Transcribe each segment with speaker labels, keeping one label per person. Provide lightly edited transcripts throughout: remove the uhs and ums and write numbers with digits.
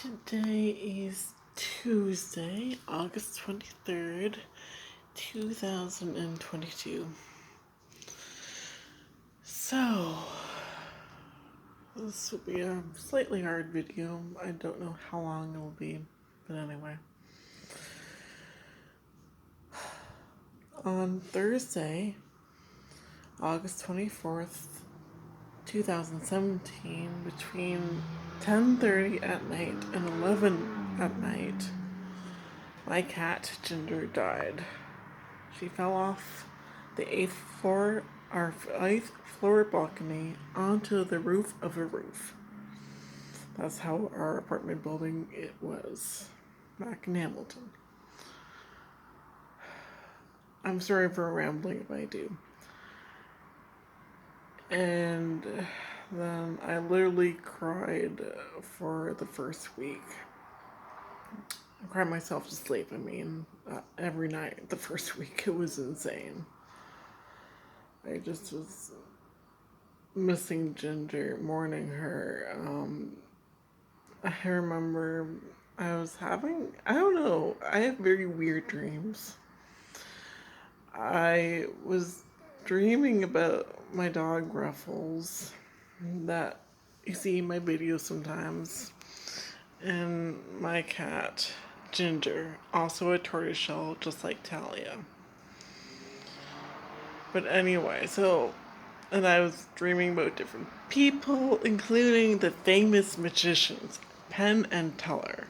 Speaker 1: Today is Tuesday, August 23rd, 2022. So, this will be a slightly hard video. I don't know how long it will be, but anyway. On Thursday, August 24th, 2017, between 10:30 at night and 11 at night, my cat Ginger died. She fell off the our eighth floor balcony onto the roof of a roof. That's how our apartment building it was back in Hamilton. I'm sorry for rambling if I do. And then I literally cried for the first week. I cried myself to sleep. Every night the first week. It was insane. I just was missing Ginger, mourning her. I remember I have very weird dreams. I was dreaming about my dog Ruffles that you see in my videos sometimes, and my cat Ginger, also a tortoiseshell just like Talia. But anyway, and I was dreaming about different people, including the famous magicians Penn and Teller.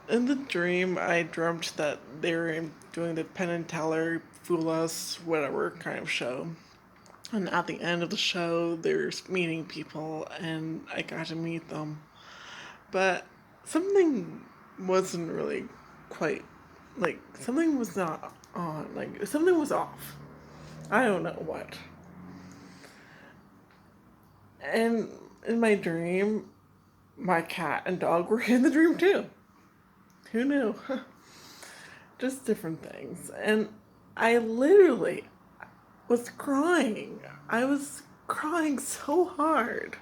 Speaker 1: In the dream, I dreamt that they were doing the Penn and Teller Fool Us, whatever kind of show. And at the end of the show, they're meeting people, and I got to meet them. But something wasn't really quite, something was not on, something was off. I don't know what. And in my dream, my cat and dog were in the dream too. Who knew? Just different things. And I literally was crying. I was crying so hard.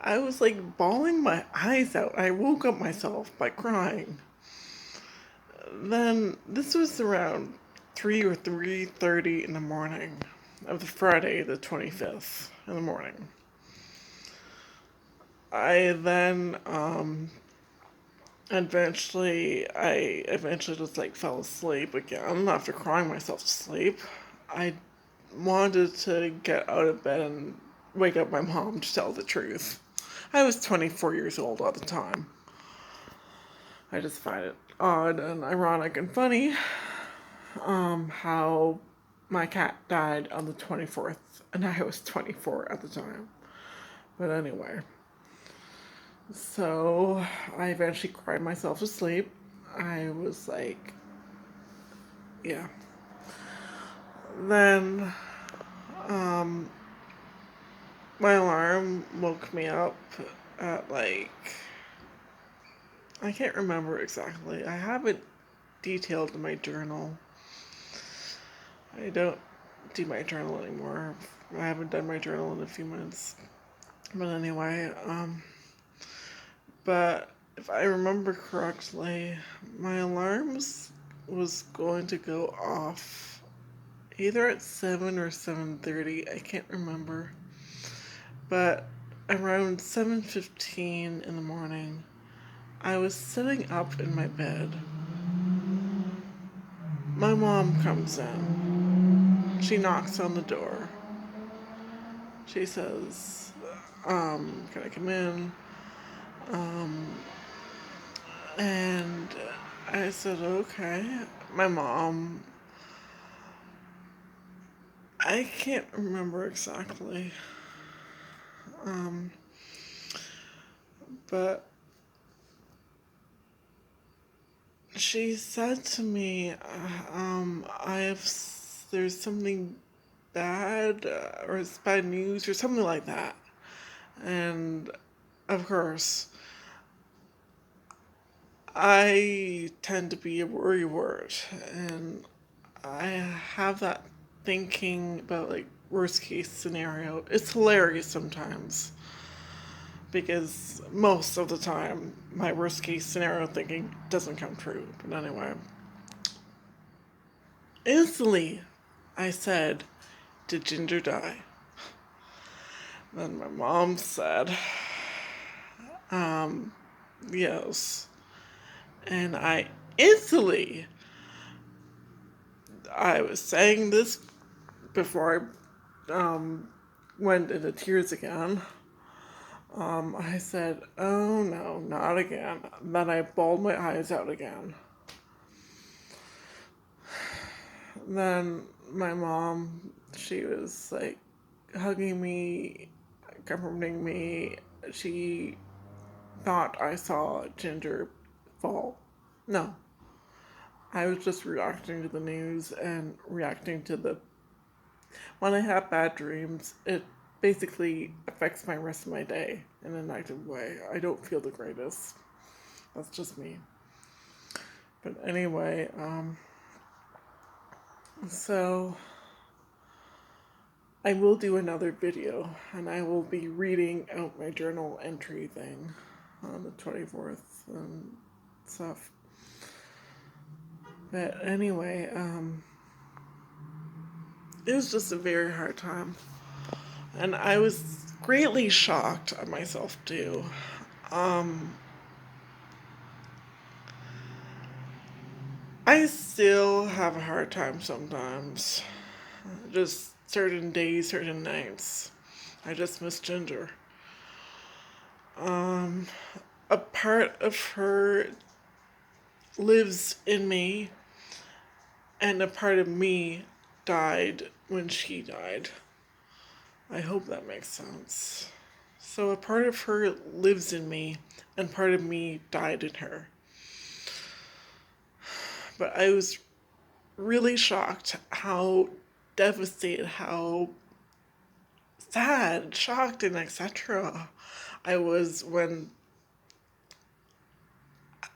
Speaker 1: I was bawling my eyes out. I woke up myself by crying. Then this was around 3 or 3:30 in the morning of the Friday the 25th in the morning. I then eventually just fell asleep again after crying myself to sleep. I wanted to get out of bed and wake up my mom to tell the truth. I was 24 years old at the time. I just find it odd and ironic and funny how my cat died on the 24th and I was 24 at the time. But anyway, so I eventually cried myself to sleep. I was yeah. Then my alarm woke me up at I can't remember exactly. I have it detailed in my journal. I don't do my journal anymore. I haven't done my journal in a few months. But anyway, but if I remember correctly, my alarms was going to go off either at 7 or 7:30. I can't remember. But around 7:15 in the morning, I was sitting up in my bed. My mom comes in. She knocks on the door. She says, can I come in? And I said, okay. My mom, I can't remember exactly. But she said to me, there's something bad, or it's bad news, or something like that. And of course, I tend to be a worrywart, and I have that thinking about worst case scenario. It's hilarious sometimes, because most of the time my worst case scenario thinking doesn't come true. But anyway, instantly I said, "Did Ginger die?" Then my mom said, "Yes." And I was saying this before I went into tears again. I said, "Oh no, not again." Then I bawled my eyes out again. Then my mom, she was like hugging me, comforting me. She thought I saw Ginger fall. No, I was just reacting to the news and reacting to the. When I have bad dreams, it basically affects my rest of my day in a negative way. I don't feel the greatest. That's just me. But anyway, so I will do another video and I will be reading out my journal entry thing on the 24th and stuff. But anyway, it was just a very hard time. And I was greatly shocked at myself too. I still have a hard time sometimes. Just certain days, certain nights. I just miss Ginger. A part of her lives in me, and a part of me died when she died. I hope that makes sense. So a part of her lives in me, and part of me died in her. But I was really shocked how devastated, how sad, shocked, and etc. I was when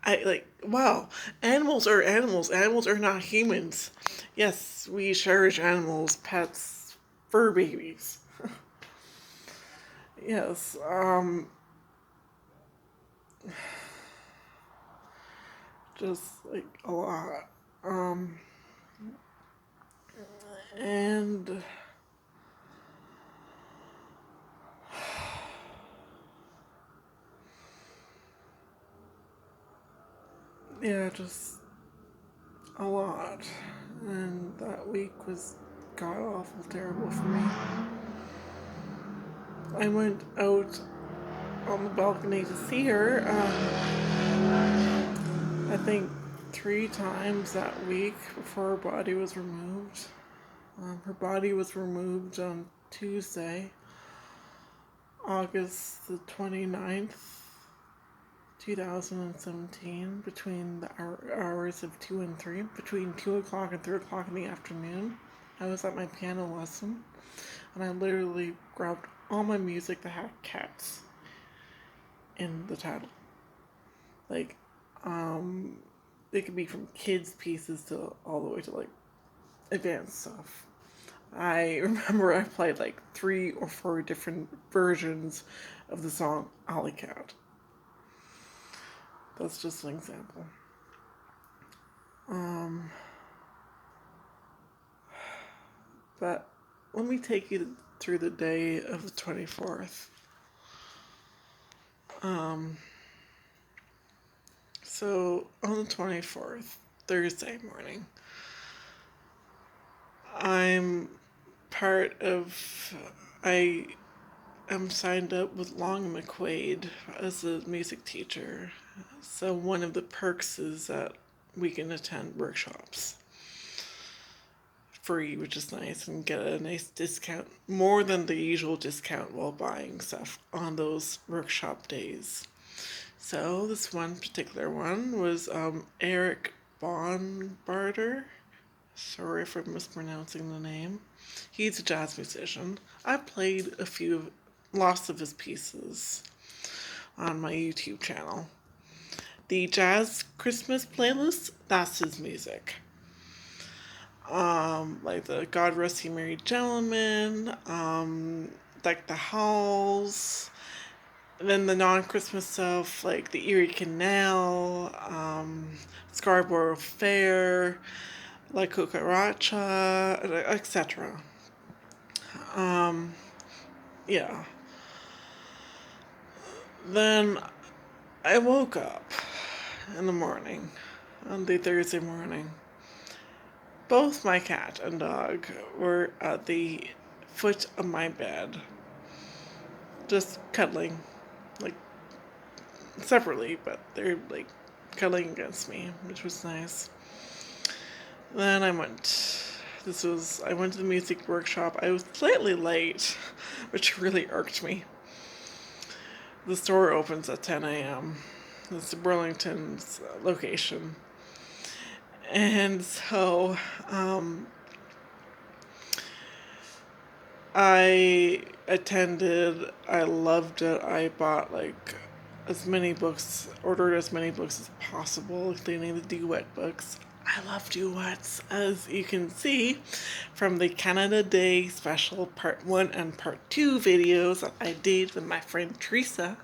Speaker 1: I like, wow, animals are animals. Animals are not humans. Yes, we cherish animals, pets, fur babies. Yes, just like a lot. And yeah, just a lot. And that week was god awful terrible for me. I went out on the balcony to see her, I think 3 times that week before her body was removed. Her body was removed on Tuesday, August the 29th, 2017, between the hours of 2 and 3, between 2 o'clock and 3 o'clock in the afternoon. I was at my piano lesson, and I literally grabbed all my music that had cats in the title. Like, it could be from kids' pieces to all the way to like advanced stuff. I remember I played like 3 or 4 different versions of the song Alley Cat. That's just an example. But let me take you through the day of the 24th. So on the 24th, Thursday morning, I'm part of, I am signed up with Long McQuaid as a music teacher. So one of the perks is that we can attend workshops free, which is nice, and get a nice discount, more than the usual discount while buying stuff on those workshop days. So this one particular one was Eric Bonbarter. Sorry if I'm mispronouncing the name. He's a jazz musician. I played lots of his pieces on my YouTube channel. The Jazz Christmas playlist, that's his music. Like the God Rest You Merry Gentlemen, Deck the Halls, And then the non-Christmas stuff, like the Erie Canal, Scarborough Fair, La Cucaracha, etc. Yeah. Then I woke up in the morning, on the Thursday morning. Both my cat and dog were at the foot of my bed, just cuddling, like separately, but they're like cuddling against me, which was nice. Then I went to the music workshop. I was slightly late, which really irked me. The store opens at 10 a.m. It's Burlington's location. And so I attended, I loved it. I bought like ordered as many books as possible, including the duet books. I love duets, as you can see from the Canada Day special part 1 and part 2 videos that I did with my friend Teresa.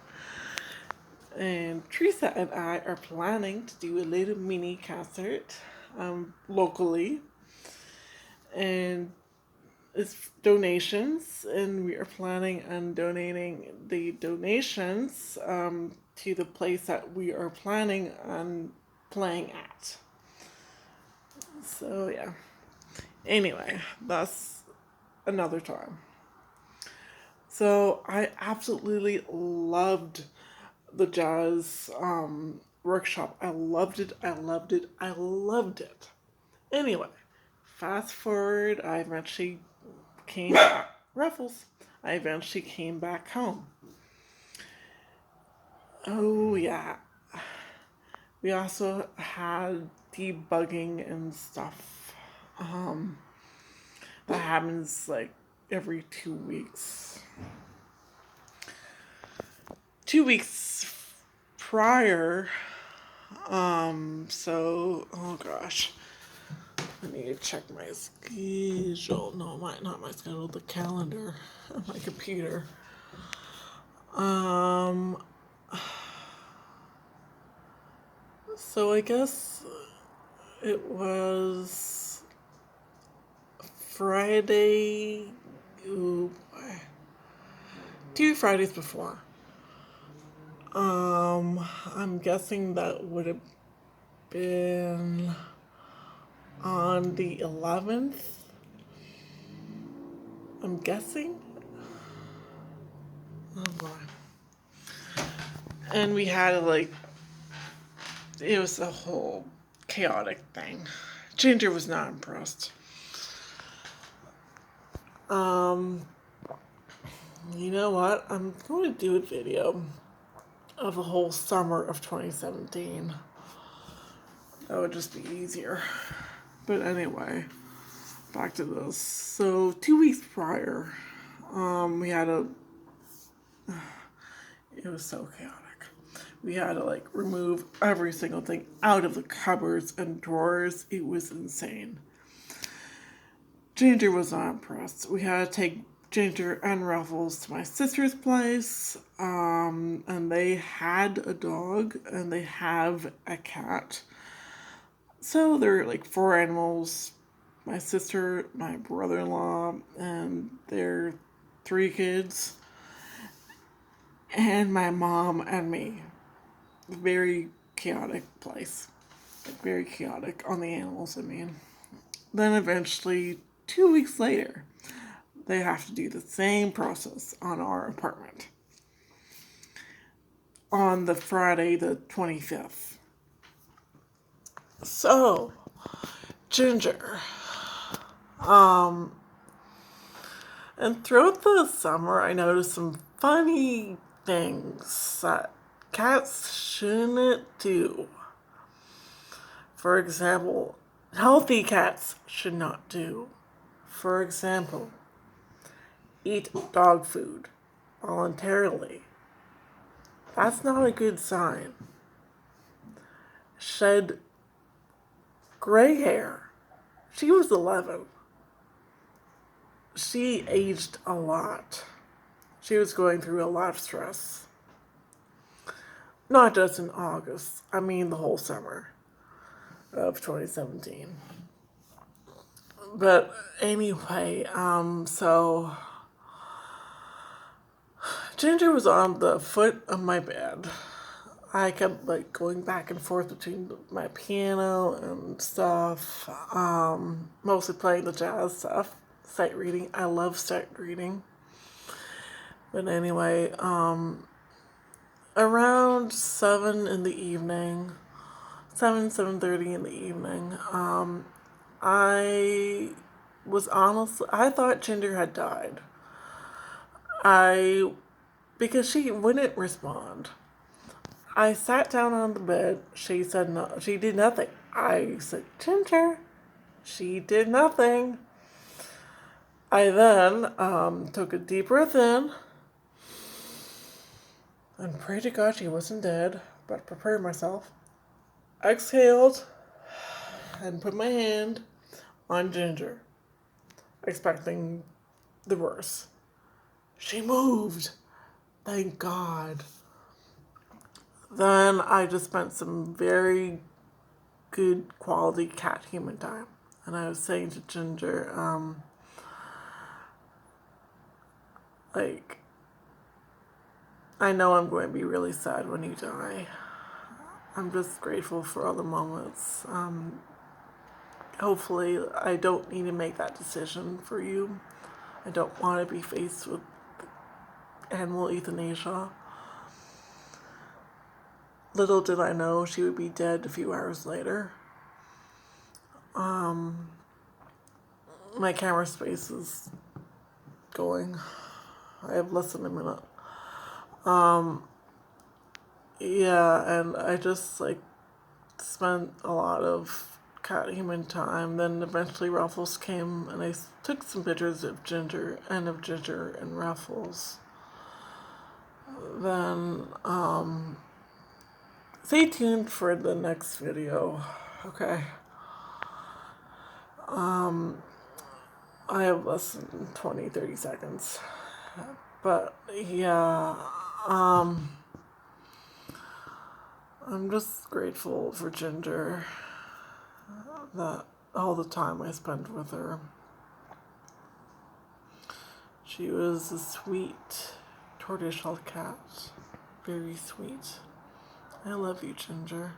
Speaker 1: And Teresa and I are planning to do a little mini concert locally. And it's donations, and we are planning on donating the donations to the place that we are planning on playing at. So, yeah. Anyway, that's another time. So, I absolutely loved the jazz workshop. I loved it. I loved it. I loved it. Anyway, fast forward, I eventually came back. Ruffles. I eventually came back home. Oh, yeah. We also had debugging and stuff. That happens like every 2 weeks. 2 weeks prior, oh gosh. I need to check my schedule. No, not my schedule, the calendar on my computer. So I guess it was Friday, ooh, boy. 2 Fridays before. I'm guessing that would have been on the 11th. I'm guessing. Oh boy. And we had it was a whole chaotic thing. Ginger was not impressed. You know what? I'm going to do a video of the whole summer of 2017. That would just be easier. But anyway, back to this. So 2 weeks prior, we had it was so chaotic. We had to remove every single thing out of the cupboards and drawers. It was insane. Ginger was not impressed. We had to take Ginger and Ruffles to my sister's place, and they had a dog and they have a cat. So there are 4 animals: my sister, my brother-in-law, and their 3 kids, and my mom and me. Very chaotic place. Very chaotic on the animals, I mean. Then eventually, 2 weeks later, they have to do the same process on our apartment on the Friday the 25th. So, Ginger. And throughout the summer, I noticed some funny things that cats shouldn't do. For example, healthy cats should not do. For example, eat dog food voluntarily. That's not a good sign. Shed gray hair. She was 11. She aged a lot. She was going through a lot of stress. Not just in August, I mean the whole summer of 2017. But anyway, so Ginger was on the foot of my bed. I kept like going back and forth between my piano and stuff, mostly playing the jazz stuff, sight reading. I love sight reading. But anyway, around 7 in the evening, 7:30 in the evening, I was honestly, I thought Ginger had died. I, because she wouldn't respond. I sat down on the bed. She said no. She did nothing. I said, Ginger. She did nothing. I then took a deep breath in and prayed to God she wasn't dead, but prepared myself. Exhaled and put my hand on Ginger, expecting the worst. She moved. Thank God. Then I just spent some very good quality cat human time. And I was saying to Ginger, like, I know I'm going to be really sad when you die. I'm just grateful for all the moments. Hopefully, I don't need to make that decision for you. I don't want to be faced with animal euthanasia. Little did I know she would be dead a few hours later. My camera space is going. I have less than a minute. Yeah, and I just like spent a lot of cat human time. Then eventually Ruffles came and I took some pictures of Ginger and Ruffles. Then stay tuned for the next video. Okay. I have less than 20-30 seconds. But yeah, I'm just grateful for Ginger, that all the time I spent with her. She was a sweet tortoiseshell cat. Very sweet. I love you, Ginger.